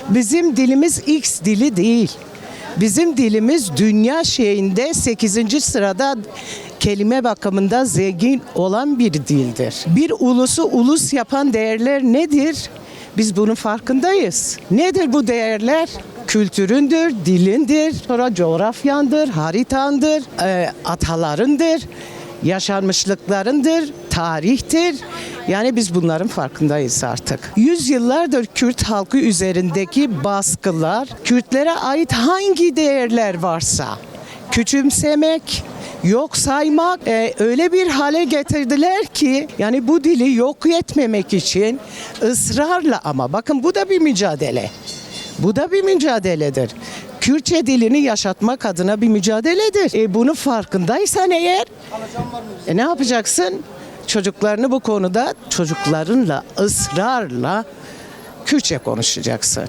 Bizim dilimiz X dili değil. Bizim dilimiz dünya şeyinde 8. sırada kelime bakımında zengin olan bir dildir. Bir ulusu ulus yapan değerler nedir? Biz bunun farkındayız. Nedir bu değerler? Kültüründür, dilindir, sonra coğrafyandır, haritandır, atalarındır, yaşanmışlıklarındır, tarihtir. Yani biz bunların farkındayız artık. Yüzyıllardır Kürt halkı üzerindeki baskılar, Kürtlere ait hangi değerler varsa küçümsemek, yok saymak öyle bir hale getirdiler ki yani bu dili yok etmemek için ısrarla, ama bakın bu da bir mücadele. Bu da bir mücadeledir. Kürtçe dilini yaşatmak adına bir mücadeledir. Bunu farkındaysan eğer ne yapacaksın? Çocuklarını bu konuda çocuklarınla ısrarla Kürtçe konuşacaksın.